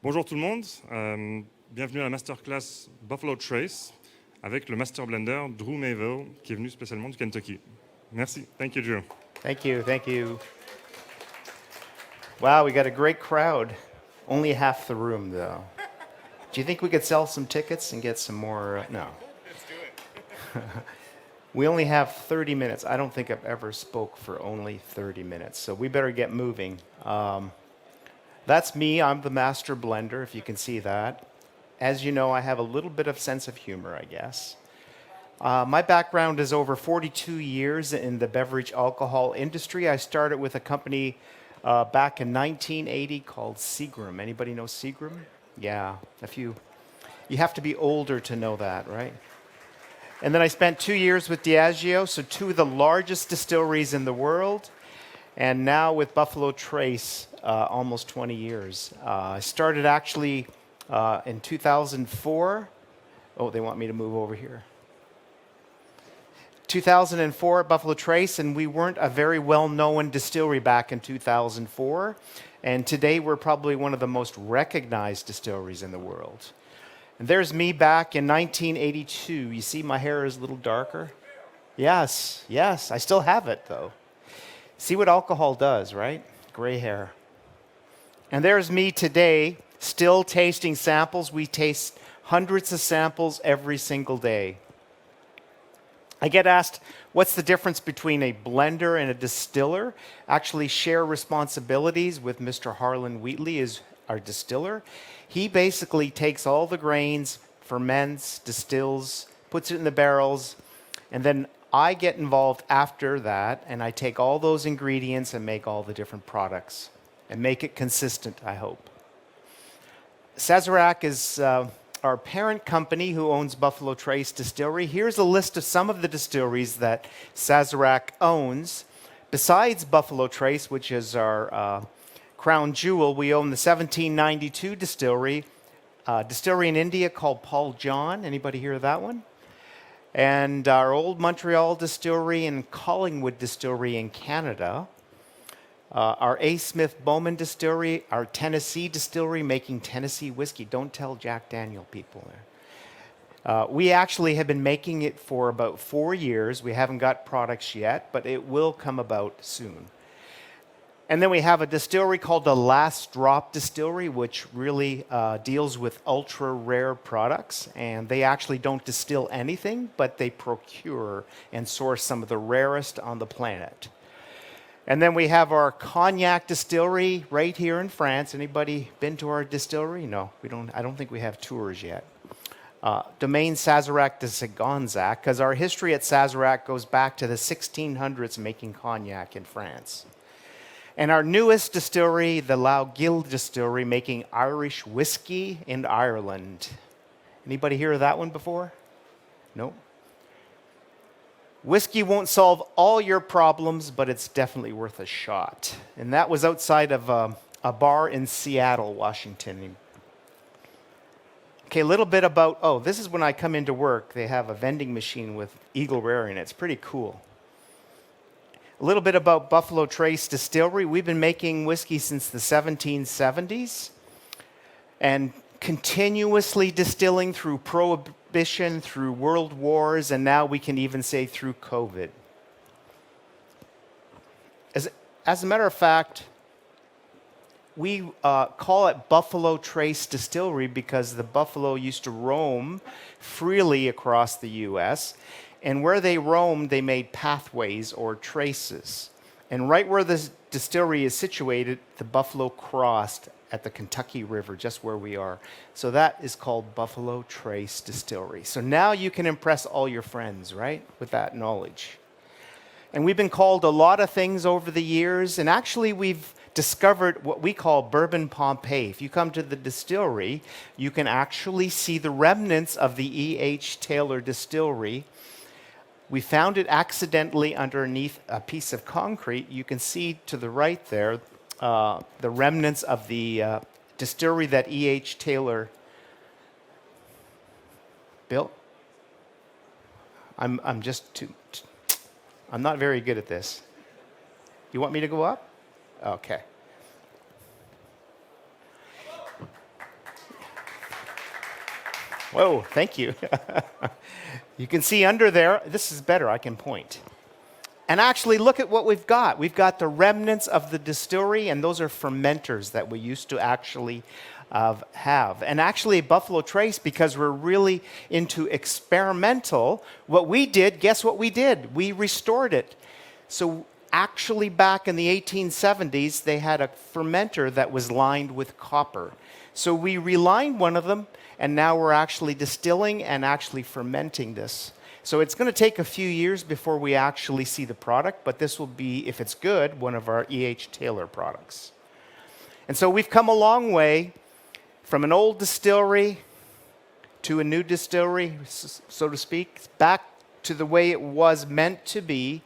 Bonjour tout le monde, bienvenue à la masterclass Buffalo Trace avec le Master Blender Drew Mayville qui est venu spécialement du Kentucky. Merci. Thank you, Drew. Thank you, thank you. Wow, we got a great crowd. Only half the room, though. Do you think we could sell some tickets and get some more? No. Let's do it. We only have 30 minutes. I don't think I've ever spoke for only 30 minutes, so we better get moving. That's me. I'm the master blender, if you can see that. As you know, I have a little bit of sense of humor, I guess. My background is over 42 years in the beverage alcohol industry. I started with a company back in 1980 called Seagram. Anybody know Seagram? Yeah, a few. You have to be older to know that, right? And then I spent 2 years with Diageo, so two of the largest distilleries in the world. And now with Buffalo Trace, almost 20 years. I started actually in 2004. Oh, they want me to move over here. 2004 at Buffalo Trace, and we weren't a very well-known distillery back in 2004. And today we're probably one of the most recognized distilleries in the world. And there's me back in 1982. You see my hair is a little darker? Yes, I still have it though. See what alcohol does, right? Gray hair. And there's me today, still tasting samples. We taste hundreds of samples every single day. I get asked, what's the difference between a blender and a distiller? Actually share responsibilities with Mr. Harlan Wheatley, is our distiller. He basically takes all the grains, ferments, distills, puts it in the barrels, and then I get involved after that, and I take all those ingredients and make all the different products and make it consistent, I hope. Sazerac is our parent company who owns Buffalo Trace Distillery. Here's a list of some of the distilleries that Sazerac owns. Besides Buffalo Trace, which is our crown jewel, we own the 1792 distillery in India called Paul John. Anybody hear of that one? And our old Montreal distillery and Collingwood distillery in Canada. Our A. Smith Bowman distillery, our Tennessee distillery making Tennessee whiskey. Don't tell Jack Daniel people there. We actually have been making it for about 4 years. We haven't got products yet, but it will come about soon. And then we have a distillery called the Last Drop Distillery, which really deals with ultra rare products. And they actually don't distill anything, but they procure and source some of the rarest on the planet. And then we have our cognac distillery right here in France. Anybody been to our distillery? No, we don't. I don't think we have tours yet. Domaine Sazerac de Segonzac, because our history at Sazerac goes back to the 1600s making cognac in France. And our newest distillery, the Laughill Distillery, making Irish whiskey in Ireland. Anybody hear of that one before? No? Whiskey won't solve all your problems, but it's definitely worth a shot. And that was outside of a bar in Seattle, Washington. Okay, a little bit about, this is when I come into work. They have a vending machine with Eagle Rare in it. It's pretty cool. A little bit about Buffalo Trace Distillery. We've been making whiskey since the 1770s and continuously distilling through Prohibition, through world wars, and now we can even say through COVID. As a matter of fact, we call it Buffalo Trace Distillery because the buffalo used to roam freely across the U.S., and where they roamed, they made pathways or traces. And right where the distillery is situated, the buffalo crossed at the Kentucky River, just where we are. So that is called Buffalo Trace Distillery. So now you can impress all your friends, right, with that knowledge. And we've been called a lot of things over the years, and actually we've discovered what we call Bourbon Pompeii. If you come to the distillery, you can actually see the remnants of the E.H. Taylor Distillery. We found it accidentally underneath a piece of concrete. You can see to the right there the remnants of the distillery that E.H. Taylor built. I'm not very good at this. You want me to go up? Okay. Whoa, thank you. You can see under there, this is better, I can point. And actually, look at what we've got. We've got the remnants of the distillery, and those are fermenters that we used to actually have. And actually, Buffalo Trace, because we're really into experimental, what we did, guess what we did? We restored it. So actually, back in the 1870s, they had a fermenter that was lined with copper. So we relined one of them, and now we're actually distilling and actually fermenting this. So it's going to take a few years before we actually see the product, but this will be, if it's good, one of our E.H. Taylor products. And so we've come a long way from an old distillery to a new distillery, so to speak, back to the way it was meant to be.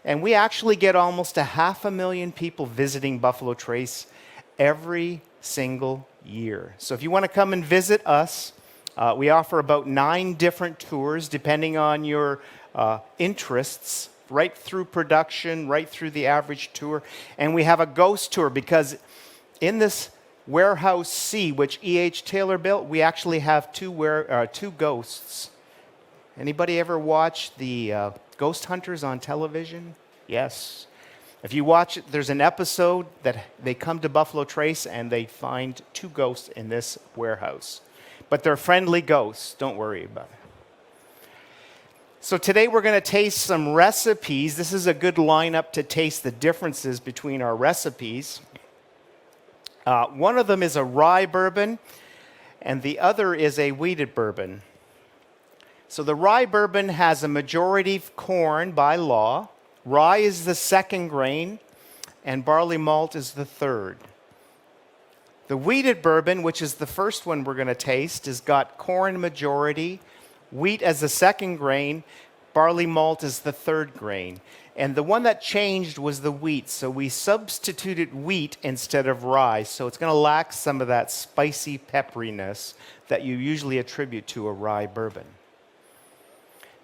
And we actually get almost 500,000 people visiting Buffalo Trace every single year. So if you want to come and visit us, we offer about 9 different tours depending on your interests, right through production, right through the average tour. And we have a ghost tour because in this warehouse C, which E.H. Taylor built, we actually have two ghosts. Anybody ever watch the Ghost Hunters on television? Yes. If you watch it, there's an episode that they come to Buffalo Trace and they find 2 ghosts in this warehouse. But they're friendly ghosts. Don't worry about it. So today we're going to taste some recipes. This is a good lineup to taste the differences between our recipes. One of them is a rye bourbon, and the other is a wheated bourbon. So the rye bourbon has a majority of corn by law. Rye is the second grain, and barley malt is the third. The wheated bourbon, which is the first one we're going to taste, has got corn majority, wheat as the second grain, barley malt is the third grain. And the one that changed was the wheat, so we substituted wheat instead of rye, so it's going to lack some of that spicy pepperiness that you usually attribute to a rye bourbon.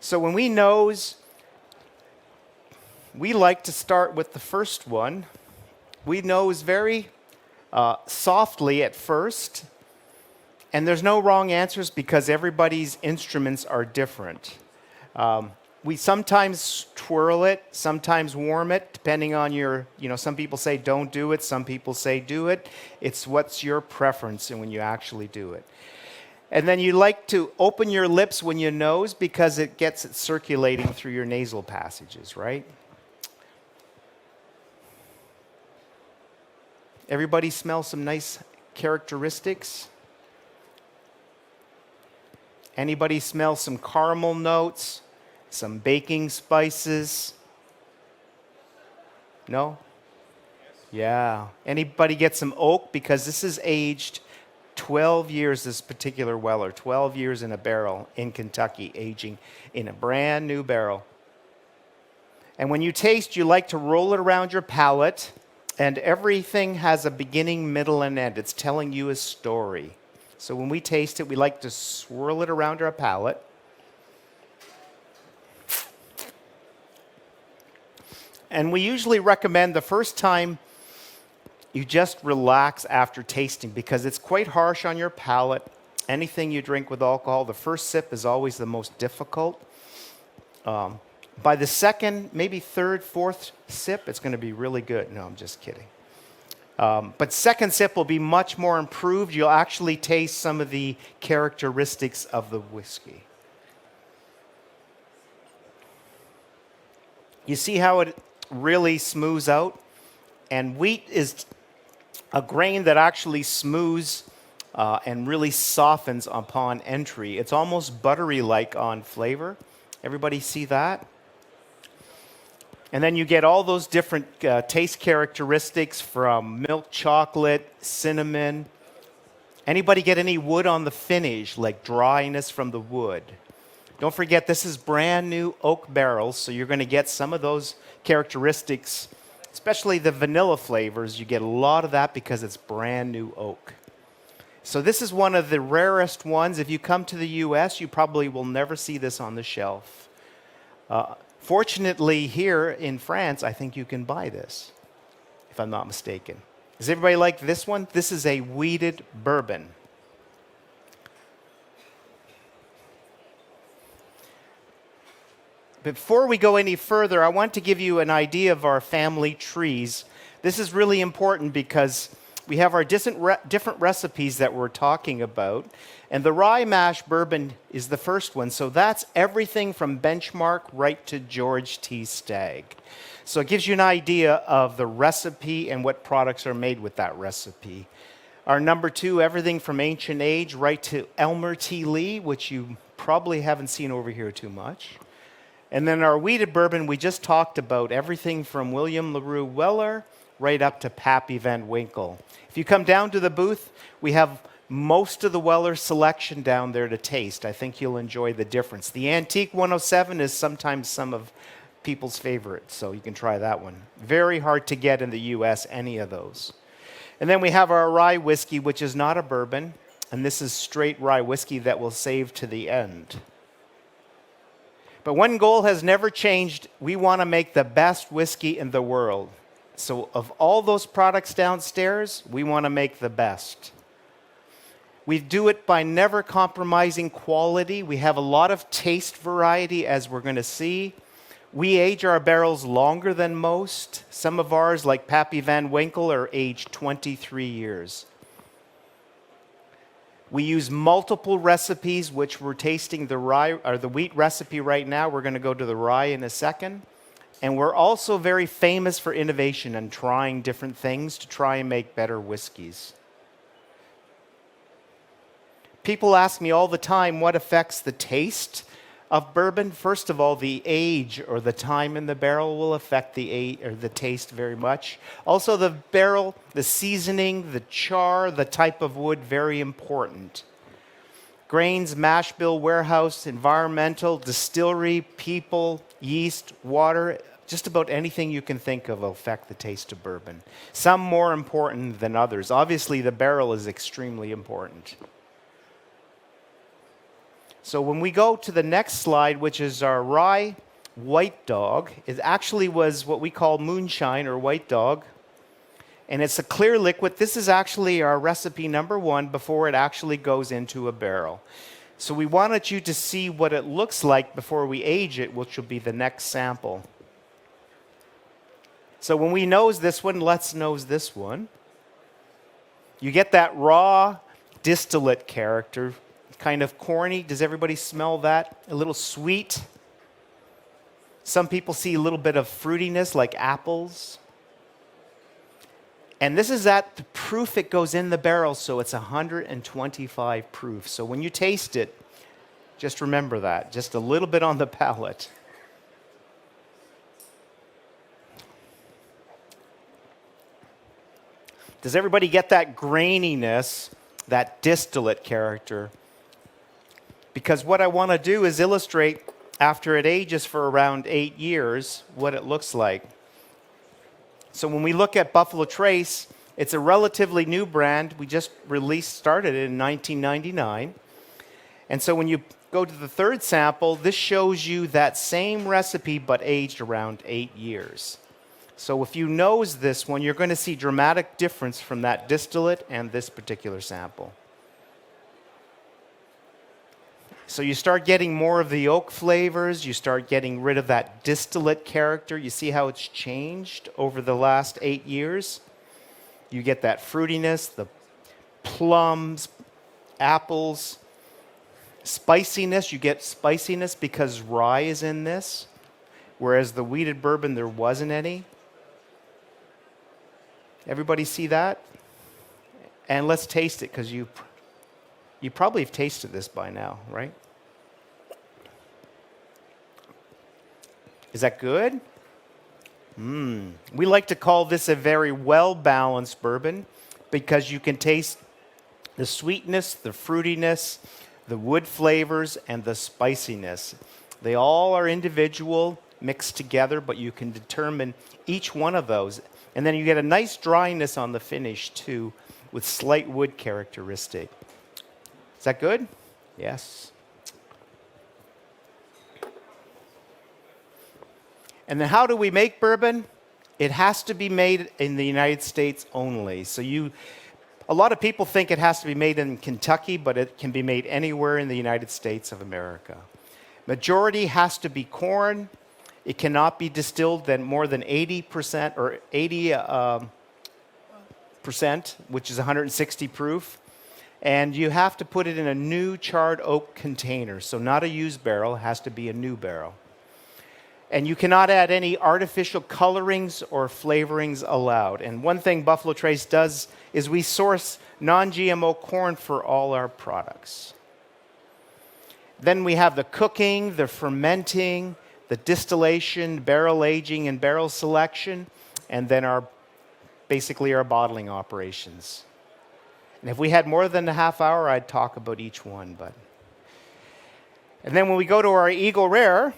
So when we nose, we like to start with the first one. We nose very softly at first, and there's no wrong answers because everybody's instruments are different. We sometimes twirl it, sometimes warm it, depending on your, some people say don't do it, some people say do it. It's what's your preference and when you actually do it. And then you like to open your lips when you nose because it gets it circulating through your nasal passages, right? Everybody smell some nice characteristics? Anybody smell some caramel notes? Some baking spices? No? Yeah. Anybody get some oak? Because this is aged 12 years, this particular Weller. 12 years in a barrel in Kentucky, aging in a brand new barrel. And when you taste, you like to roll it around your palate, and everything has a beginning, middle, and end. It's telling you a story. So when we taste it, we like to swirl it around our palate. And we usually recommend the first time you just relax after tasting because it's quite harsh on your palate. Anything you drink with alcohol, the first sip is always the most difficult. By the second, maybe third, fourth sip, it's going to be really good. No, I'm just kidding. But second sip will be much more improved. You'll actually taste some of the characteristics of the whiskey. You see how it really smooths out? And wheat is a grain that actually smooths and really softens upon entry. It's almost buttery-like on flavor. Everybody see that? And then you get all those different taste characteristics from milk chocolate, cinnamon. Anybody get any wood on the finish, like dryness from the wood? Don't forget, this is brand new oak barrels, so you're going to get some of those characteristics, especially the vanilla flavors. You get a lot of that because it's brand new oak. So this is one of the rarest ones. If you come to the U.S., you probably will never see this on the shelf. Fortunately, here in France, I think you can buy this, if I'm not mistaken. Does everybody like this one? This is a wheated bourbon. Before we go any further, I want to give you an idea of our family trees. This is really important because we have our different recipes that we're talking about. And the rye mash bourbon is the first one. So that's everything from Benchmark right to George T. Stagg. So it gives you an idea of the recipe and what products are made with that recipe. Our number 2, everything from Ancient Age right to Elmer T. Lee, which you probably haven't seen over here too much. And then our wheated bourbon, we just talked about everything from William LaRue Weller right up to Pappy Van Winkle. If you come down to the booth, we have most of the Weller selection down there to taste. I think you'll enjoy the difference. The Antique 107 is sometimes some of people's favorites, so you can try that one. Very hard to get in the US, any of those. And then we have our rye whiskey, which is not a bourbon, and this is straight rye whiskey that we'll save to the end. But one goal has never changed. We want to make the best whiskey in the world. So of all those products downstairs, we want to make the best. We do it by never compromising quality. We have a lot of taste variety, as we're going to see. We age our barrels longer than most. Some of ours, like Pappy Van Winkle, are aged 23 years. We use multiple recipes, which we're tasting the rye or the wheat recipe right now. We're going to go to the rye in a second. And we're also very famous for innovation and trying different things to try and make better whiskeys. People ask me all the time what affects the taste of bourbon. First of all, the age or the time in the barrel will affect the taste very much. Also, the barrel, the seasoning, the char, the type of wood, very important. Grains, mash bill, warehouse, environmental, distillery, people, yeast, water, just about anything you can think of will affect the taste of bourbon. Some more important than others. Obviously, the barrel is extremely important. So when we go to the next slide, which is our rye white dog, it actually was what we call moonshine or white dog. And it's a clear liquid. This is actually our recipe number 1 before it actually goes into a barrel. So we wanted you to see what it looks like before we age it, which will be the next sample. So when we nose this one, let's nose this one. You get that raw distillate character. Kind of corny. Does everybody smell that? A little sweet. Some people see a little bit of fruitiness like apples. And this is at the proof it goes in the barrel, so it's 125 proof. So when you taste it, just remember that. Just a little bit on the palate. Does everybody get that graininess, that distillate character? Because what I want to do is illustrate, after it ages for around 8 years, what it looks like. So when we look at Buffalo Trace, it's a relatively new brand. We just started it in 1999. And so when you go to the third sample, this shows you that same recipe but aged around 8 years. So if you nose this one, you're going to see dramatic difference from that distillate and this particular sample. So you start getting more of the oak flavors. You start getting rid of that distillate character. You see how it's changed over the last 8 years? You get that fruitiness, the plums, apples, spiciness. You get spiciness because rye is in this, whereas the wheated bourbon, there wasn't any. Everybody see that? And let's taste it, because you probably have tasted this by now, right? Is that good? We like to call this a very well-balanced bourbon because you can taste the sweetness, the fruitiness, the wood flavors, and the spiciness. They all are individual, mixed together, but you can determine each one of those. And then you get a nice dryness on the finish, too, with slight wood characteristic. Is that good? Yes. And then how do we make bourbon? It has to be made in the United States only. So a lot of people think it has to be made in Kentucky, but it can be made anywhere in the United States of America. Majority has to be corn. It cannot be distilled more than 80% or 80%, which is 160 proof. And you have to put it in a new charred oak container. So not a used barrel, it has to be a new barrel. And you cannot add any artificial colorings or flavorings allowed. And one thing Buffalo Trace does is we source non-GMO corn for all our products. Then we have the cooking, the fermenting, the distillation, barrel aging, and barrel selection, and then basically our bottling operations. And if we had more than a half hour, I'd talk about each one. And then when we go to our Eagle Rare,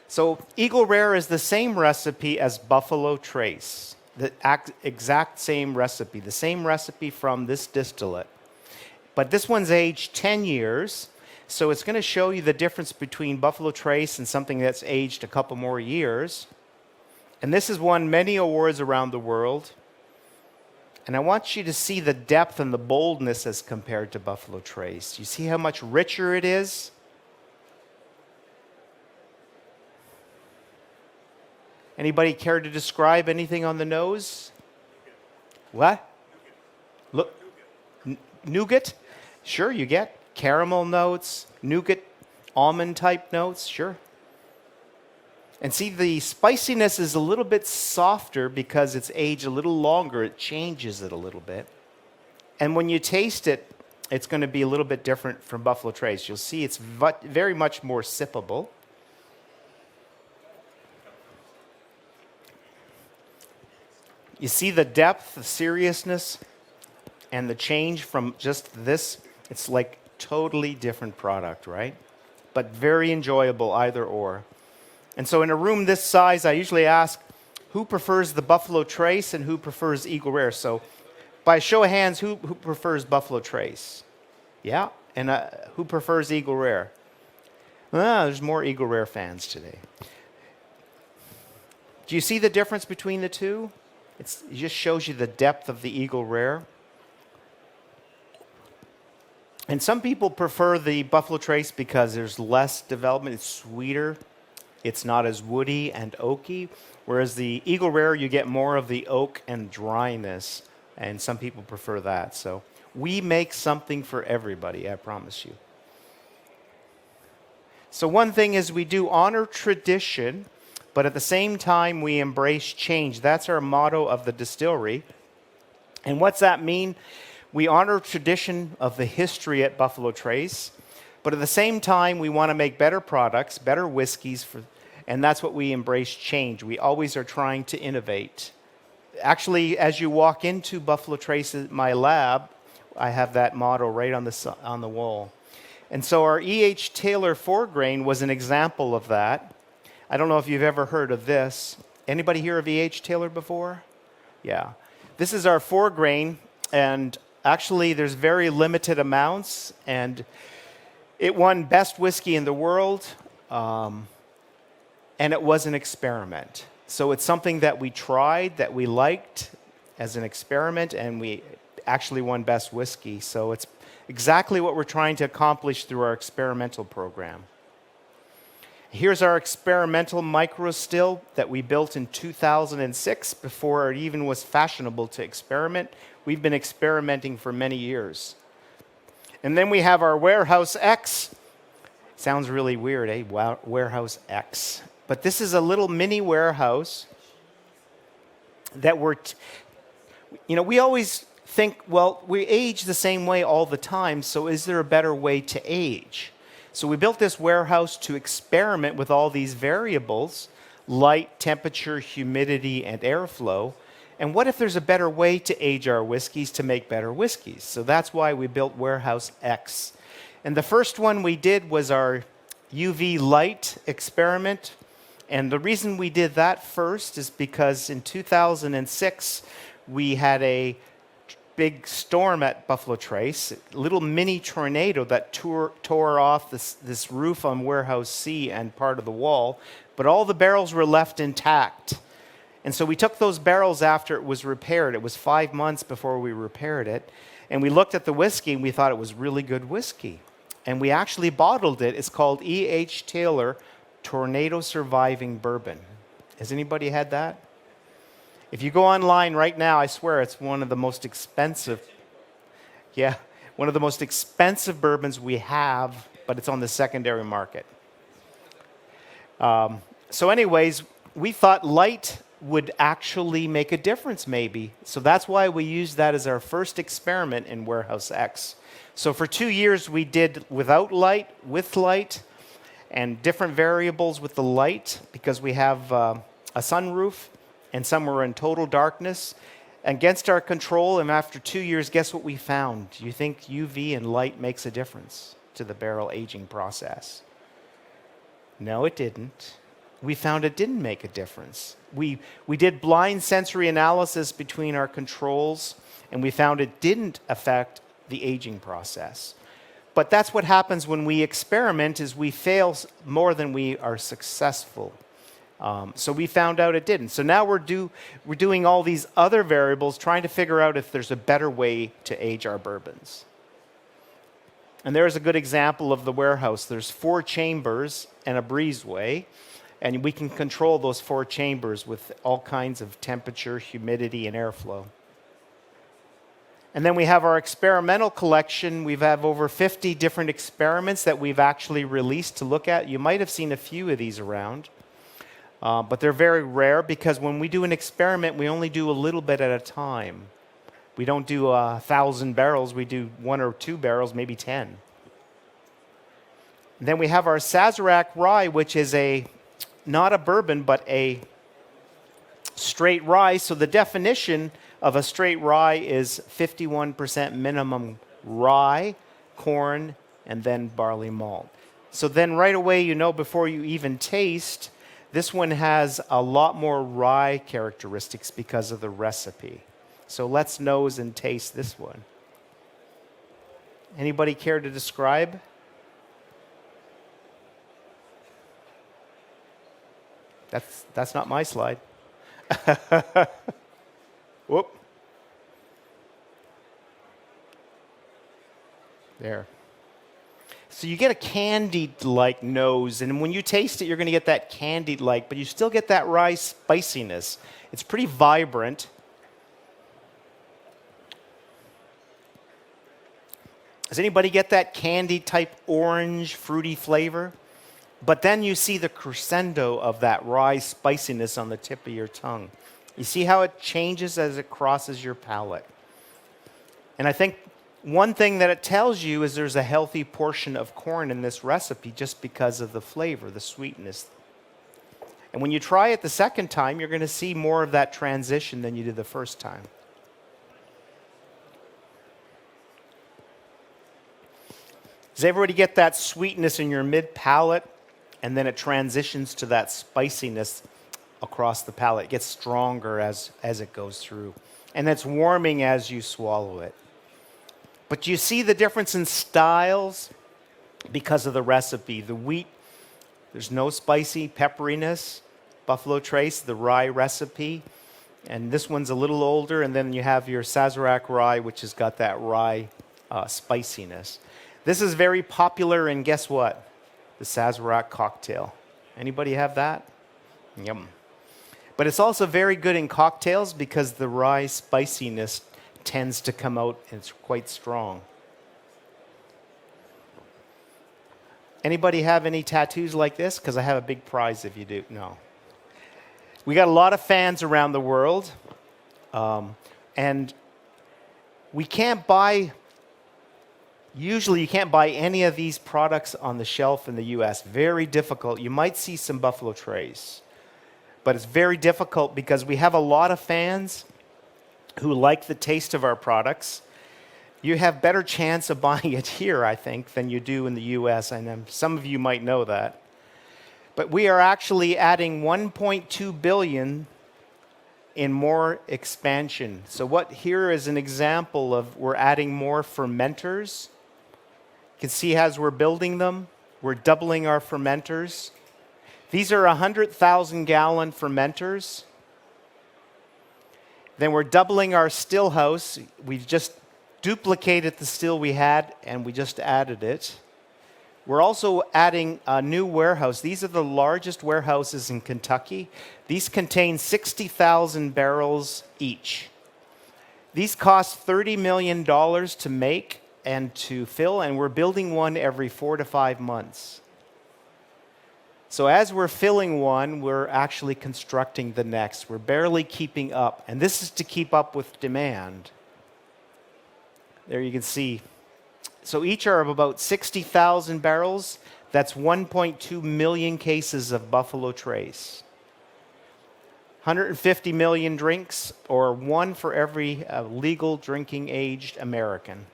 so Eagle Rare is the same recipe as Buffalo Trace, the exact same recipe from this distillate. But this one's aged 10 years, so it's going to show you the difference between Buffalo Trace and something that's aged a couple more years. And this has won many awards around the world. And I want you to see the depth and the boldness as compared to Buffalo Trace. You see how much richer it is? Anybody care to describe anything on the nose? What? Look, nougat? Sure, you get caramel notes, nougat, almond type notes, sure. And see, the spiciness is a little bit softer because it's aged a little longer. It changes it a little bit. And when you taste it, it's going to be a little bit different from Buffalo Trace. You'll see it's very much more sippable. You see the depth, the seriousness, and the change from just this. It's like totally different product, right? But very enjoyable either or. And so in a room this size, I usually ask who prefers the Buffalo Trace and who prefers Eagle Rare. So by a show of hands, who prefers Buffalo Trace? Yeah? And who prefers Eagle Rare? There's more Eagle Rare fans today. Do you see the difference between the two? It just shows you the depth of the Eagle Rare. And some people prefer the Buffalo Trace because there's less development. It's sweeter. It's not as woody and oaky. Whereas the Eagle Rare, you get more of the oak and dryness. And some people prefer that. So we make something for everybody, I promise you. So one thing is we do honor tradition, but at the same time we embrace change. That's our motto of the distillery. And what's that mean? We honor tradition of the history at Buffalo Trace, but at the same time we want to make better products, better whiskeys, and that's what we embrace change. We always are trying to innovate. Actually, as you walk into Buffalo Trace, my lab, I have that motto right on the wall. And so our E.H. Taylor 4-grain was an example of that. I don't know if you've ever heard of this. Anybody hear of E.H. Taylor before? Yeah. This is our 4-grain, and actually there's very limited amounts, and it won Best Whiskey in the World, and it was an experiment. So it's something that we tried, that we liked as an experiment, and we actually won Best Whiskey. So it's exactly what we're trying to accomplish through our experimental program. Here's our experimental micro still that we built in 2006 before it even was fashionable to experiment. We've been experimenting for many years. And then we have our Warehouse X. Sounds really weird, eh? Warehouse X. But this is a little mini warehouse that we always think, well, we age the same way all the time, so is there a better way to age? So we built this warehouse to experiment with all these variables, light, temperature, humidity, and airflow. And what if there's a better way to age our whiskeys to make better whiskeys? So that's why we built Warehouse X. And the first one we did was our UV light experiment. And the reason we did that first is because in 2006, we had a big storm at Buffalo Trace, a little mini tornado that tore off this roof on Warehouse C and part of the wall, but all the barrels were left intact. And so we took those barrels after it was repaired. It was 5 months before we repaired it. And we looked at the whiskey and we thought it was really good whiskey. And we actually bottled it. It's called E.H. Taylor Tornado Surviving Bourbon. Has anybody had that? If you go online right now, I swear it's one of the most expensive, one of the most expensive bourbons we have, but it's on the secondary market. So anyways, we thought light would actually make a difference maybe. So that's why we used that as our first experiment in Warehouse X. So for 2 years we did without light, with light, and different variables with the light because we have a sunroof and some were in total darkness. Against our control, and after 2 years, guess what we found? Do you think UV and light makes a difference to the barrel aging process? No, it didn't. We found it didn't make a difference. We did blind sensory analysis between our controls, and we found it didn't affect the aging process. But that's what happens when we experiment, is we fail more than we are successful. So we found out it didn't. So now we're doing all these other variables, trying to figure out if there's a better way to age our bourbons. And there's a good example of the warehouse. There's 4 chambers and a breezeway, and we can control those 4 chambers with all kinds of temperature, humidity, and airflow. And then we have our experimental collection. We have over 50 different experiments that we've actually released to look at. You might have seen a few of these around. But they're very rare because when we do an experiment, we only do a little bit at a time. We don't do 1,000 barrels. We do 1 or 2 barrels, maybe 10. And then we have our Sazerac rye, which is not a bourbon, but a straight rye. So the definition of a straight rye is 51% minimum rye, corn, and then barley malt. So then right away, you know, before you even taste, this one has a lot more rye characteristics because of the recipe. So let's nose and taste this one. Anybody care to describe? That's not my slide. Whoop. There. So you get a candied-like nose, and when you taste it, you're going to get that candied-like, but you still get that rye spiciness. It's pretty vibrant. Does anybody get that candy-type orange, fruity flavor? But then you see the crescendo of that rye spiciness on the tip of your tongue. You see how it changes as it crosses your palate. And I think one thing that it tells you is there's a healthy portion of corn in this recipe just because of the flavor, the sweetness. And when you try it the second time, you're going to see more of that transition than you did the first time. Does everybody get that sweetness in your mid-palate, and then it transitions to that spiciness across the palate? It gets stronger as it goes through. And it's warming as you swallow it. But you see the difference in styles because of the recipe. The wheat, there's no spicy pepperiness. Buffalo Trace, the rye recipe. And this one's a little older. And then you have your Sazerac rye, which has got that rye spiciness. This is very popular in, guess what? The Sazerac cocktail. Anybody have that? Yum. But it's also very good in cocktails because the rye spiciness tends to come out and it's quite strong. Anybody have any tattoos like this? Because I have a big prize if you do. No. We got a lot of fans around the world. And we can't buy, usually you can't buy any of these products on the shelf in the US. Very difficult. You might see some Buffalo Trace. But it's very difficult because we have a lot of fans who like the taste of our products. You have better chance of buying it here, I think, than you do in the US. And some of you might know that. But we are actually adding 1.2 billion in more expansion. So what here is an example of we're adding more fermenters. You can see as we're building them, we're doubling our fermenters. These are 100,000 gallon fermenters. Then we're doubling our still house. We've just duplicated the still we had, and we just added it. We're also adding a new warehouse. These are the largest warehouses in Kentucky. These contain 60,000 barrels each. These cost $30 million to make and to fill, and we're building one every 4 to 5 months. So as we're filling one, we're actually constructing the next. We're barely keeping up, and this is to keep up with demand. There you can see. So each are of about 60,000 barrels. That's 1.2 million cases of Buffalo Trace. 150 million drinks, or one for every legal drinking aged American.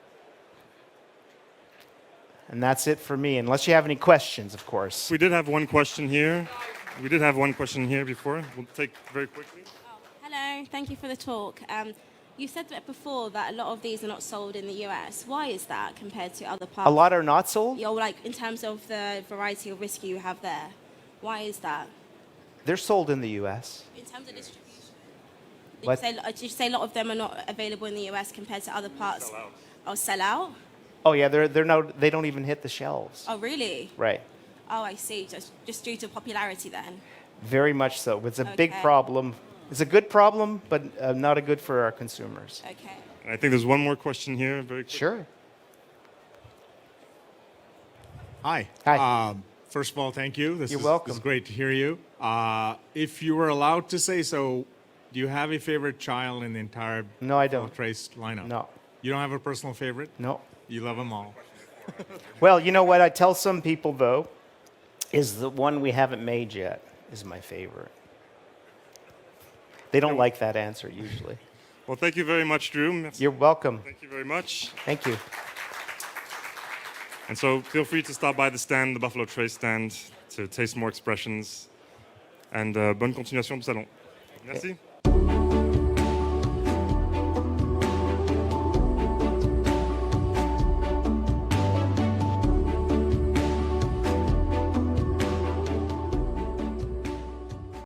And that's it for me, unless you have any questions, of course. We did have one question here. We did have one question here before. We'll take very quickly. Oh, hello. Thank you for the talk. You said that before that a lot of these are not sold in the US. Why is that compared to other parts? A lot are not sold? Like in terms of the variety of whiskey you have there. Why is that? They're sold in the US. In terms of distribution. What? Did you say a lot of them are not available in the US compared to other parts? Sell out? Oh yeah, they don't even hit the shelves. Oh, really? Right. Oh, I see. Just due to popularity then. Very much so. It's a big Okay. problem. It's a good problem, but not a good for our consumers. Okay. I think there's one more question here. Very quick. Sure. Hi. Hi. First of all, thank you. You're welcome. This is great to hear you. If you were allowed to say so, do you have a favorite child in the entire No, I don't. Trace lineup? No. You don't have a personal favorite? No. You love them all. Well, you know what I tell some people, though, is the one we haven't made yet is my favorite. They don't like that answer, usually. Well, thank you very much, Drew. Merci. You're welcome. Thank you very much. Thank you. And so feel free to stop by the stand, the Buffalo Trace stand, to taste more expressions. And bonne continuation du salon. Merci.